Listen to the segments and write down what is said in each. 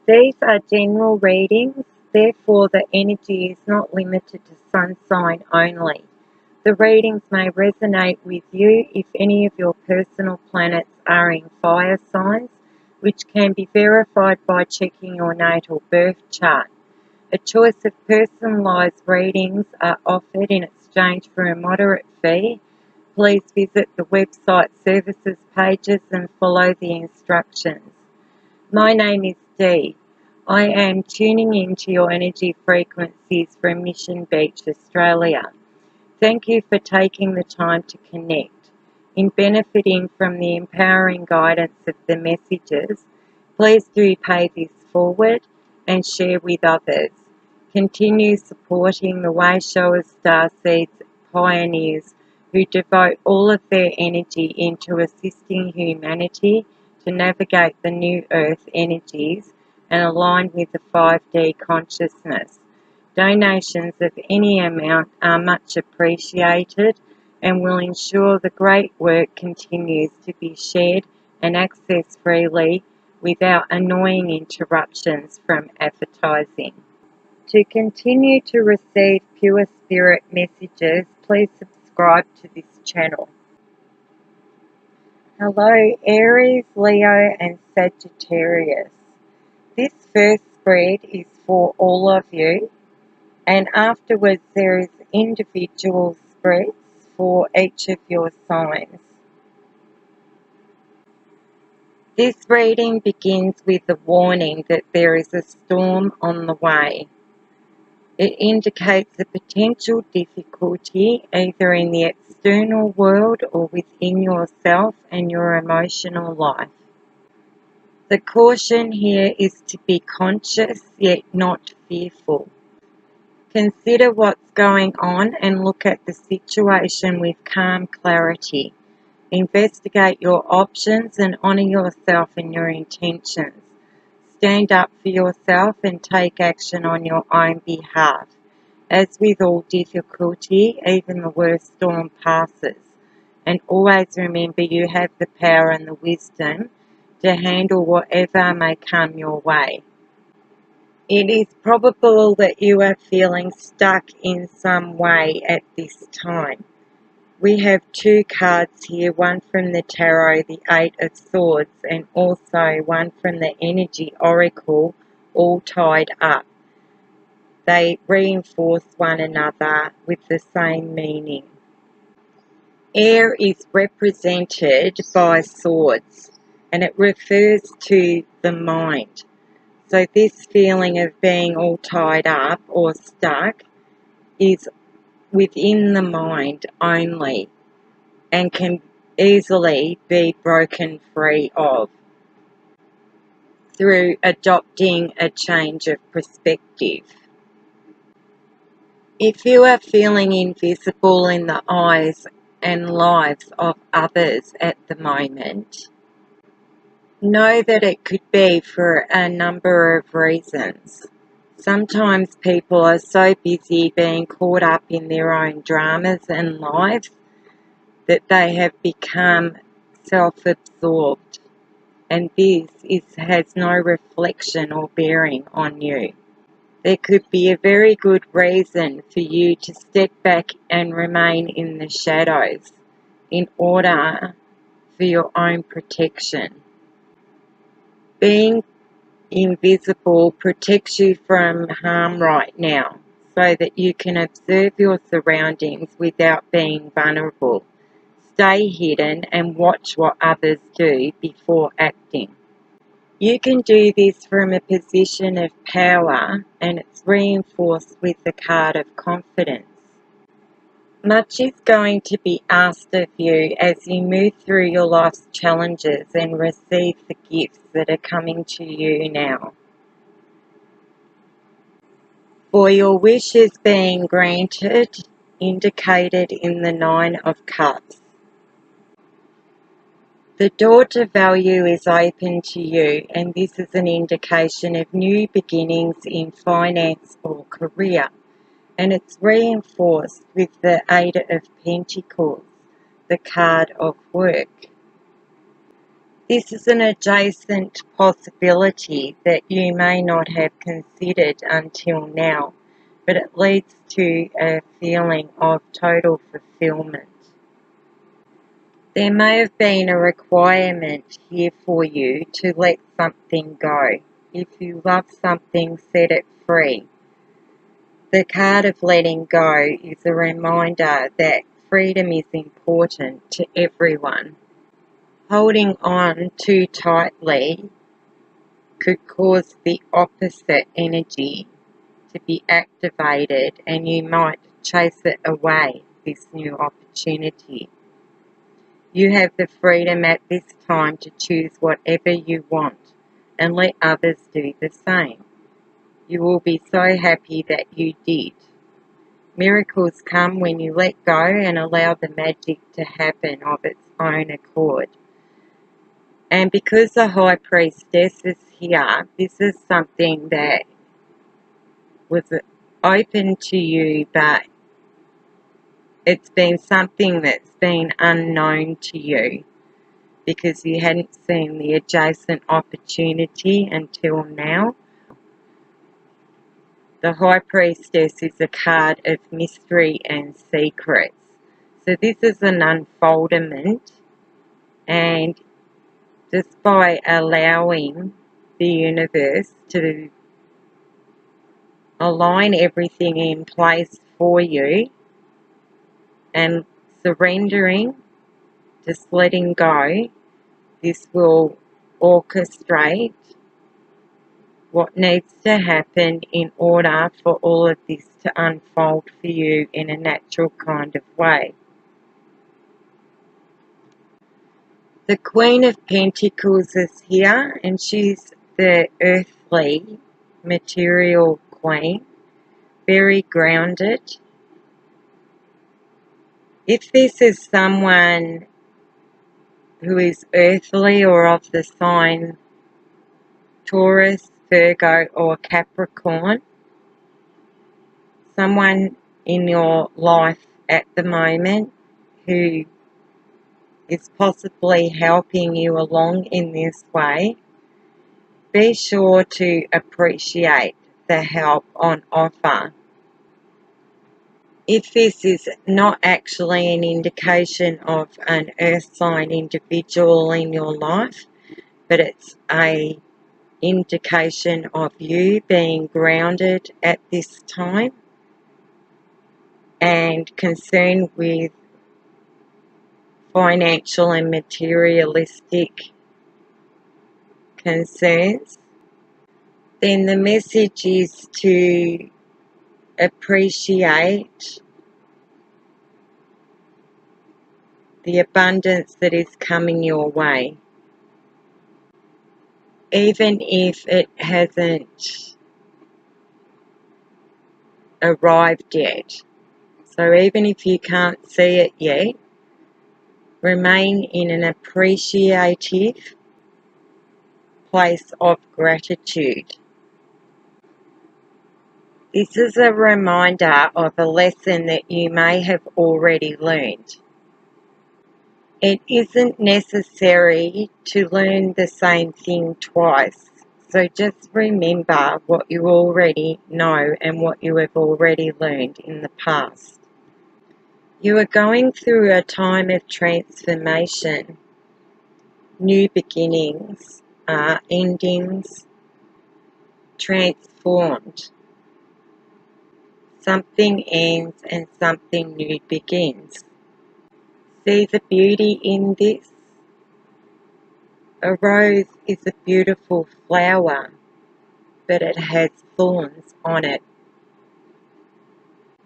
These are general readings, therefore the energy is not limited to sun sign only. The readings may resonate with you if any of your personal planets are in fire signs, which can be verified by checking your natal birth chart. A choice of personalised readings are offered in exchange for a moderate fee. Please visit the website services pages and follow the instructions. My name is Dee. I am tuning into your energy frequencies from Mission Beach, Australia. Thank you for taking the time to connect. In benefiting from the empowering guidance of the messages, please do pay this forward and share with others. Continue supporting the way showers, starseeds, pioneers who devote all of their energy into assisting humanity to navigate the new earth energies and align with the 5D consciousness. Donations of any amount are much appreciated and will ensure the great work continues to be shared and accessed freely without annoying interruptions from advertising. To continue to receive pure spirit messages, please subscribe to this channel. Hello Aries, Leo and Sagittarius. This first spread is for all of you, and afterwards there is individual spreads for each of your signs. This reading begins with a warning that there is a storm on the way. It indicates a potential difficulty either in the external world or within yourself and your emotional life. The caution here is to be conscious yet not fearful. Consider what's going on and look at the situation with calm clarity. Investigate your options and honour yourself and your intentions. Stand up for yourself and take action on your own behalf. As with all difficulty, even the worst storm passes. And always remember you have the power and the wisdom to handle whatever may come your way. It is probable that you are feeling stuck in some way at this time. We have two cards here, one from the Tarot, the Eight of Swords, and also one from the Energy Oracle, all tied up. They reinforce one another with the same meaning. Air is represented by swords, and it refers to the mind. So this feeling of being all tied up or stuck is within the mind only and can easily be broken free of through adopting a change of perspective. If you are feeling invisible in the eyes and lives of others at the moment, know that it could be for a number of reasons. Sometimes people are so busy being caught up in their own dramas and lives that they have become self-absorbed, and this has no reflection or bearing on you. There could be a very good reason for you to step back and remain in the shadows in order for your own protection. Being invisible protects you from harm right now so that you can observe your surroundings without being vulnerable. Stay hidden and watch what others do before acting. You can do this from a position of power, and it's reinforced with the card of confidence. Much is going to be asked of you as you move through your life's challenges and receive the gifts that are coming to you now. For your wishes being granted, indicated in the Nine of Cups. The door to value is open to you, and this is an indication of new beginnings in finance or career, and it's reinforced with the Eight of Pentacles, the card of work. This is an adjacent possibility that you may not have considered until now, but it leads to a feeling of total fulfillment. There may have been a requirement here for you to let something go. If you love something, set it free. The card of letting go is a reminder that freedom is important to everyone. Holding on too tightly could cause the opposite energy to be activated, and you might chase it away, this new opportunity. You have the freedom at this time to choose whatever you want and let others do the same. You will be so happy that you did. Miracles come when you let go and allow the magic to happen of its own accord. And because the High Priestess is here, this is something that was open to you, but it's been something that's been unknown to you because you hadn't seen the adjacent opportunity until now. The High Priestess is a card of mystery and secrets. So this is an unfoldment, and just by allowing the universe to align everything in place for you and surrendering, just letting go, this will orchestrate what needs to happen in order for all of this to unfold for you in a natural kind of way. The Queen of Pentacles is here, and she's the earthly, material queen, very grounded. If this is someone who is earthly or of the sign Taurus, Virgo or Capricorn, someone in your life at the moment who is possibly helping you along in this way, be sure to appreciate the help on offer. If this is not actually an indication of an earth sign individual in your life, but it's an indication of you being grounded at this time and concerned with financial and materialistic concerns, then the message is to appreciate the abundance that is coming your way, even if it hasn't arrived yet. So even if you can't see it yet, remain in an appreciative place of gratitude. This is a reminder of a lesson that you may have already learned. It isn't necessary to learn the same thing twice, so just remember what you already know and what you have already learned in the past. You are going through a time of transformation. New beginnings are endings transformed. Something ends and something new begins. See the beauty in this? A rose is a beautiful flower, but it has thorns on it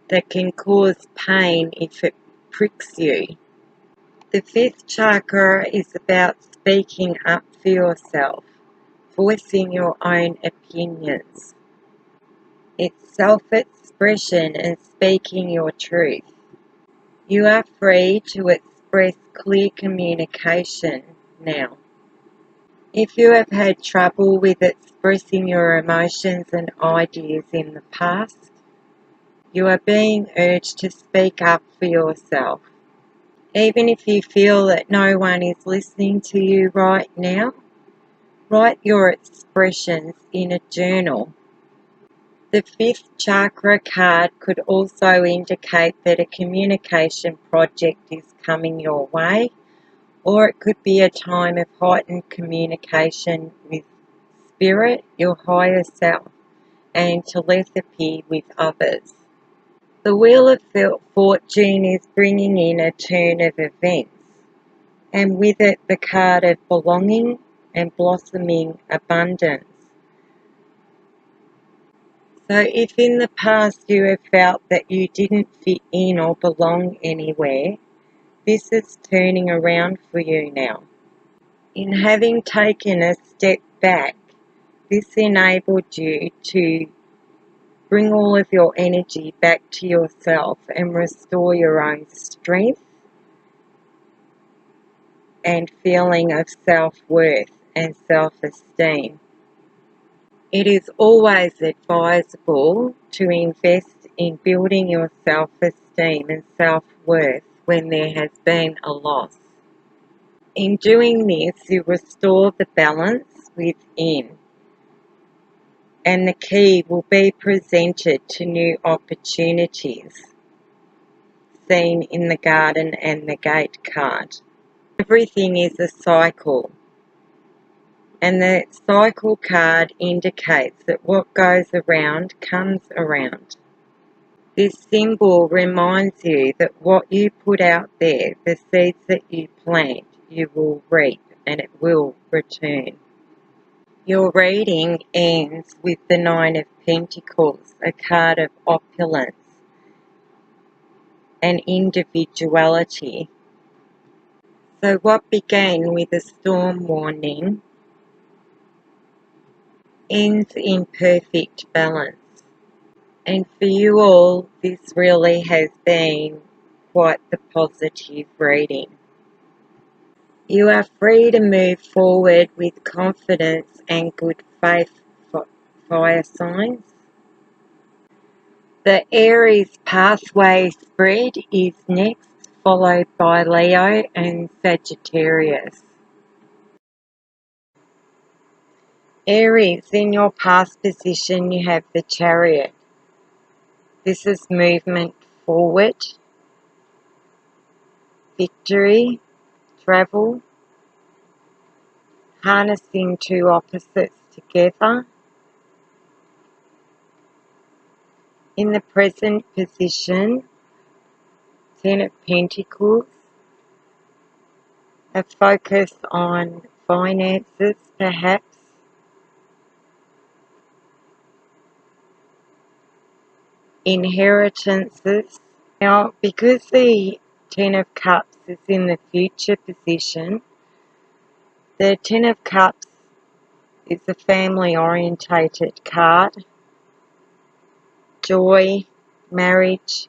that can cause pain if it pricks you. The fifth chakra is about speaking up for yourself, voicing your own opinions. It's self-expression and speaking your truth. You are free to express clear communication now. If you have had trouble with expressing your emotions and ideas in the past, you are being urged to speak up for yourself. Even if you feel that no one is listening to you right now, write your expressions in a journal. The fifth chakra card could also indicate that a communication project is coming your way, or it could be a time of heightened communication with spirit, your higher self, and telepathy with others. The Wheel of Fortune is bringing in a turn of events, and with it the card of belonging and blossoming abundance. So if in the past you have felt that you didn't fit in or belong anywhere, this is turning around for you now. In having taken a step back, this enabled you to bring all of your energy back to yourself and restore your own strength and feeling of self-worth and self-esteem. It is always advisable to invest in building your self-esteem and self-worth when there has been a loss. In doing this, you restore the balance within, and the key will be presented to new opportunities, seen in the Garden and the Gate card. Everything is a cycle, and the cycle card indicates that what goes around comes around. This symbol reminds you that what you put out there, the seeds that you plant, you will reap and it will return. Your reading ends with the Nine of Pentacles, a card of opulence and individuality. So what began with a storm warning ends in perfect balance. And for you all, this really has been quite the positive reading. You are free to move forward with confidence and good faith, fire signs. The Aries pathway spread is next, followed by Leo and Sagittarius. Aries, in your past position, you have the Chariot. This is movement forward, victory, travel, harnessing two opposites together. In the present position, Ten of Pentacles, a focus on finances perhaps, inheritances. Now, because the Ten of Cups is in the future position, the Ten of Cups is a family-orientated card, joy, marriage,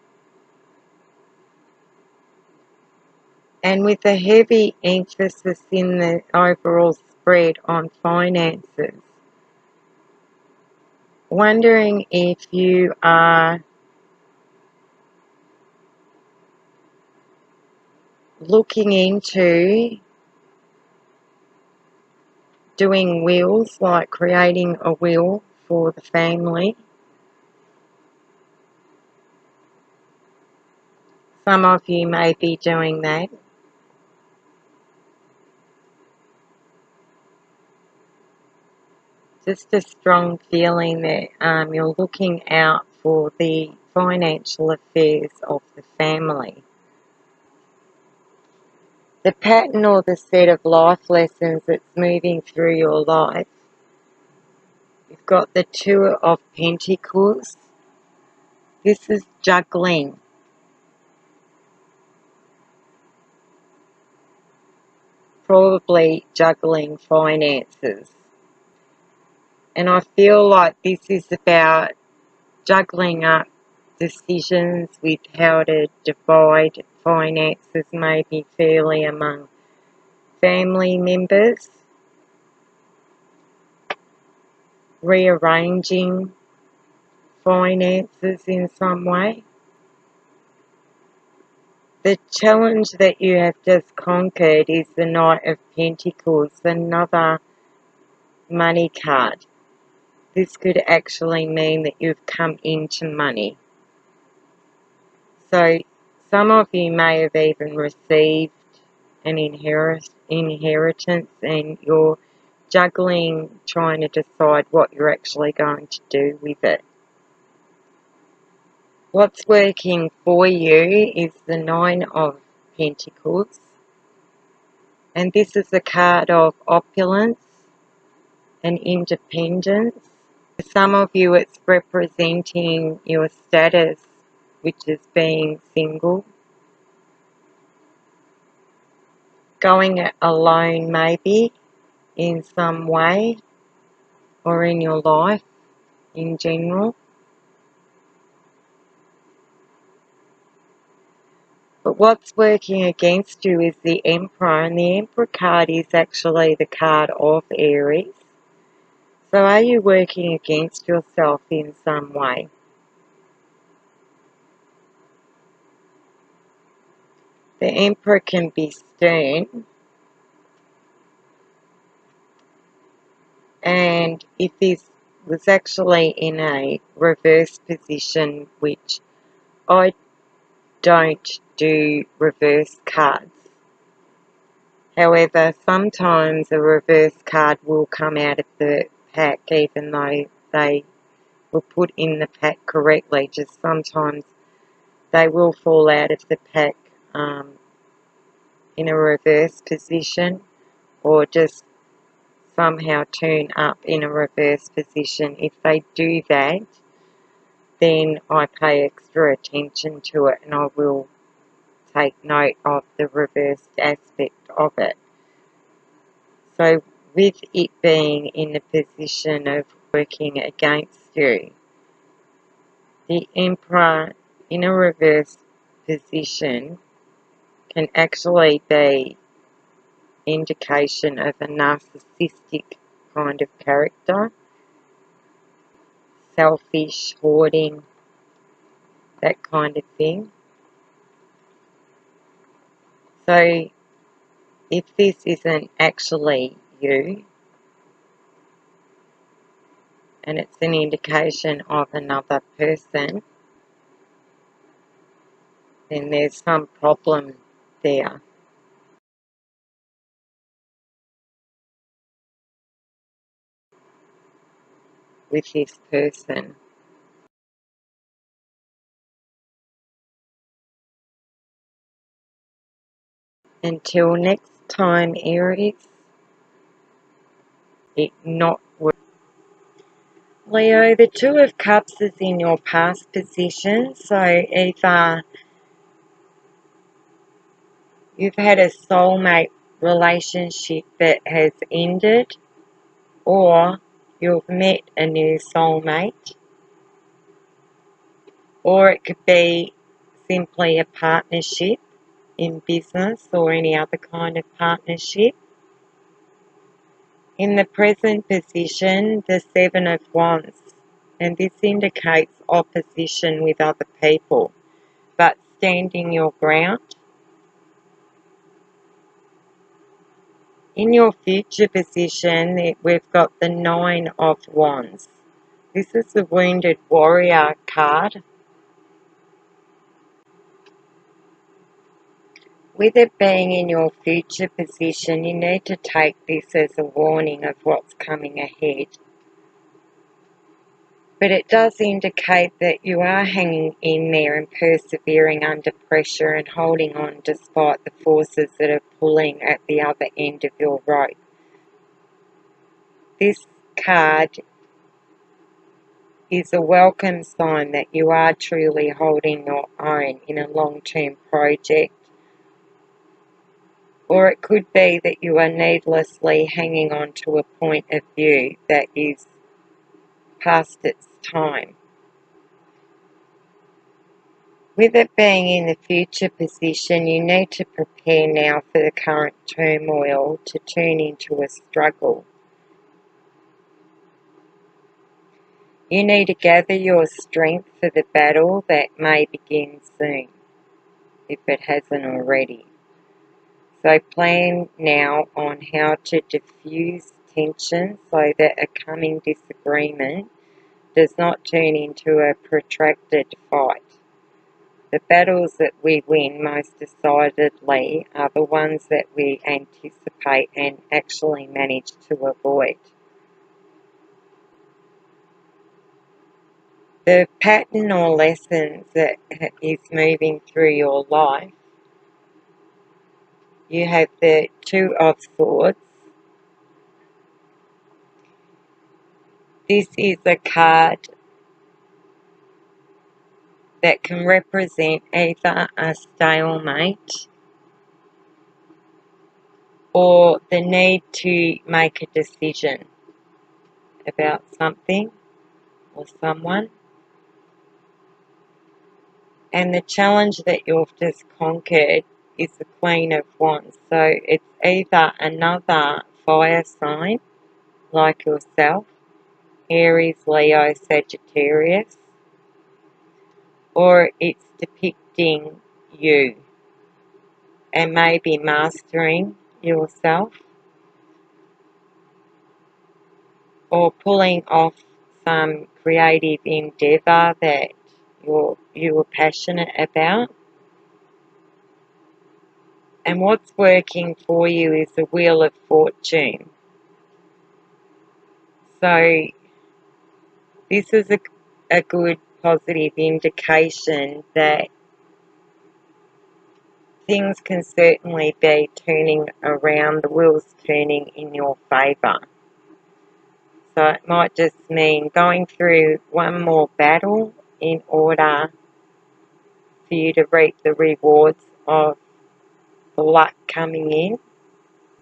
and with a heavy emphasis in the overall spread on finances. Wondering if you are looking into doing wills, like creating a will for the family. Some of you may be doing that. Just a strong feeling that you're looking out for the financial affairs of the family. The pattern or the set of life lessons that's moving through your life. You've got the Two of Pentacles. This is juggling. Probably juggling finances. And I feel like this is about juggling up decisions with how to divide finances, maybe fairly among family members, rearranging finances in some way. The challenge that you have just conquered is the Knight of Pentacles, another money card. This could actually mean that you've come into money. So some of you may have even received an inheritance and you're juggling trying to decide what you're actually going to do with it. What's working for you is the Nine of Pentacles, and this is a card of opulence and independence. For some of you it's representing your status, which is being single, going it alone maybe in some way or in your life in general. But what's working against you is the Emperor, and the Emperor card is actually the card of Aries. So are you working against yourself in some way? The Emperor can be stern, and if this was actually in a reverse position, which I don't do reverse cards. However, sometimes a reverse card will come out of the pack even though they were put in the pack correctly. Just sometimes they will fall out of the pack in a reverse position, or just somehow turn up in a reverse position. If they do that, then I pay extra attention to it and I will take note of the reversed aspect of it. So with it being in the position of working against you, the Emperor in a reverse position can actually be indication of a narcissistic kind of character, selfish, hoarding, that kind of thing. So if this isn't actually you, and it's an indication of another person, then there's some problem there. With this person. Until next time, Aries, it not work. Leo, the Two of Cups is in your past position, so either you've had a soulmate relationship that has ended, or you've met a new soulmate, or it could be simply a partnership in business or any other kind of partnership. In the present position, the Seven of Wands, and this indicates opposition with other people, but standing your ground. In your future position, we've got the Nine of Wands. This is the Wounded Warrior card. With it being in your future position, you need to take this as a warning of what's coming ahead. But it does indicate that you are hanging in there and persevering under pressure and holding on despite the forces that are pulling at the other end of your rope. This card is a welcome sign that you are truly holding your own in a long-term project. Or it could be that you are needlessly hanging on to a point of view that is past its time. With it being in the future position, you need to prepare now for the current turmoil to turn into a struggle. You need to gather your strength for the battle that may begin soon. if it hasn't already. So plan now on how to diffuse tension so that a coming disagreement does not turn into a protracted fight. The battles that we win most decidedly are the ones that we anticipate and actually manage to avoid. The pattern or lessons that is moving through your life, you have the Two of Swords. This is a card that can represent either a stalemate or the need to make a decision about something or someone. And the challenge that you've just conquered is the Queen of Wands. So it's either another fire sign like yourself, Aries, Leo, Sagittarius, or it's depicting you and maybe mastering yourself or pulling off some creative endeavour that you were passionate about. And what's working for you is the Wheel of Fortune. So this is a good positive indication that things can certainly be turning around, the wheels turning in your favour. So it might just mean going through one more battle in order for you to reap the rewards of the luck coming in.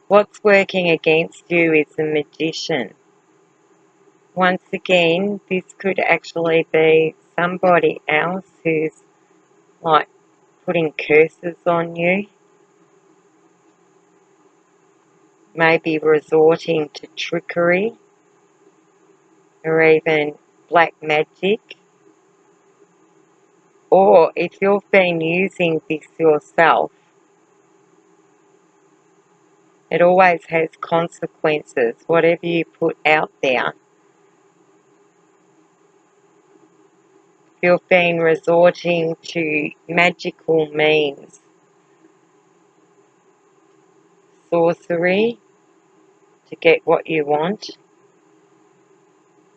What's working against you is the Magician. Once again, this could actually be somebody else who's like putting curses on you, maybe resorting to trickery or even black magic. Or if you've been using this yourself, it always has consequences, whatever you put out there. If you've been resorting to magical means, sorcery, to get what you want,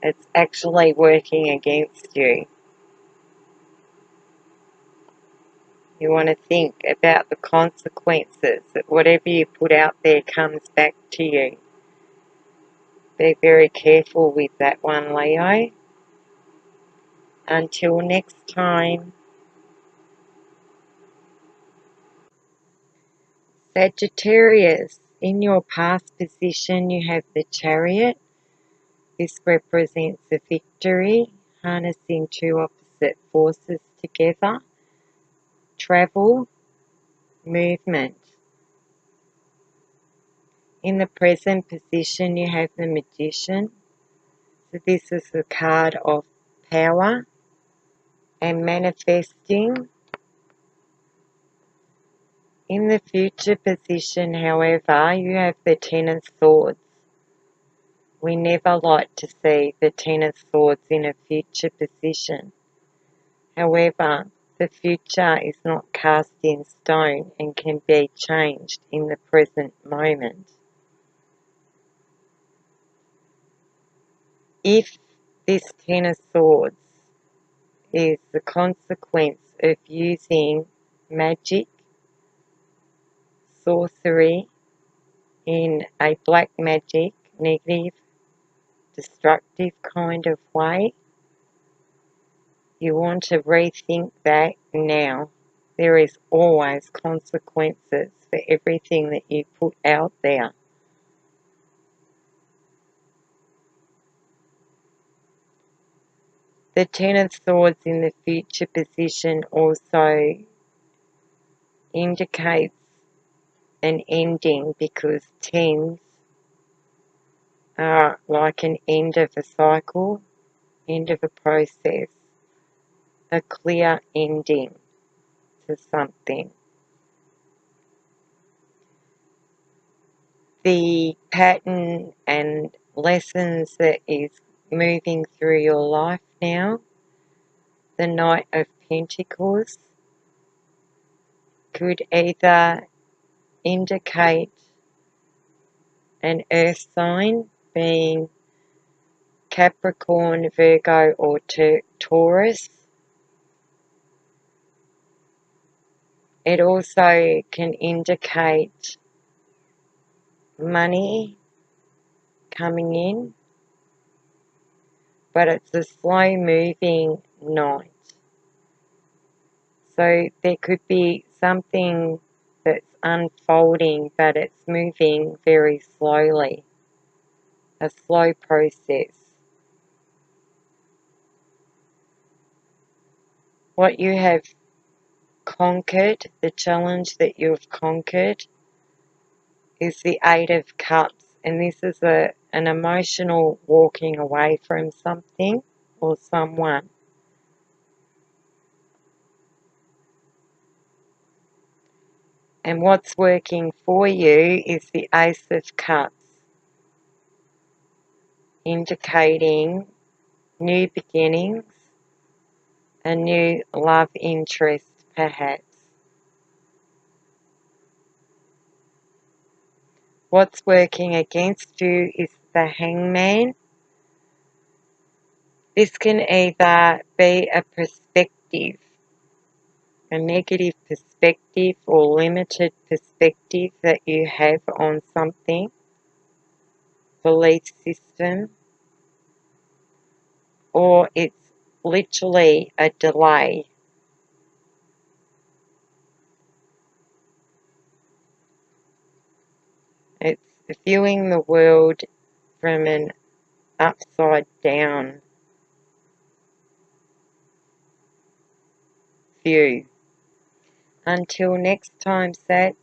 it's actually working against you. You want to think about the consequences, that whatever you put out there comes back to you. Be very careful with that one, Leo. Until next time. Sagittarius, in your past position you have the Chariot. This represents a victory, harnessing two opposite forces together. Travel, movement. In the present position you have the Magician. So this is the card of power and manifesting. In the future position, however, you have the Ten of Swords. We never like to see the Ten of Swords in a future position. However, the future is not cast in stone and can be changed in the present moment. If this Ten of Swords is the consequence of using magic, sorcery, in a black magic, negative, destructive kind of way, you want to rethink that now. There is always consequences for everything that you put out there. The Ten of Swords in the future position also indicates an ending, because tens are like an end of a cycle, end of a process, a clear ending. to something. The pattern and lessons that is moving through your life now, the Knight of Pentacles, could either indicate an earth sign, being Capricorn, Virgo, or Taurus. It also can indicate money coming in, but it's a slow moving night. So there could be something that's unfolding, but it's moving very slowly, a slow process. What you have conquered, the challenge that you've conquered, is the Eight of Cups, and this is an emotional walking away from something or someone. And what's working for you is the Ace of Cups, indicating new beginnings, a new love interest perhaps. What's working against you is the Hangman. This can either be a perspective, a negative perspective or limited perspective that you have on something, belief system, or it's literally a delay. It's viewing the world from an upside down view. Until next time, Sach.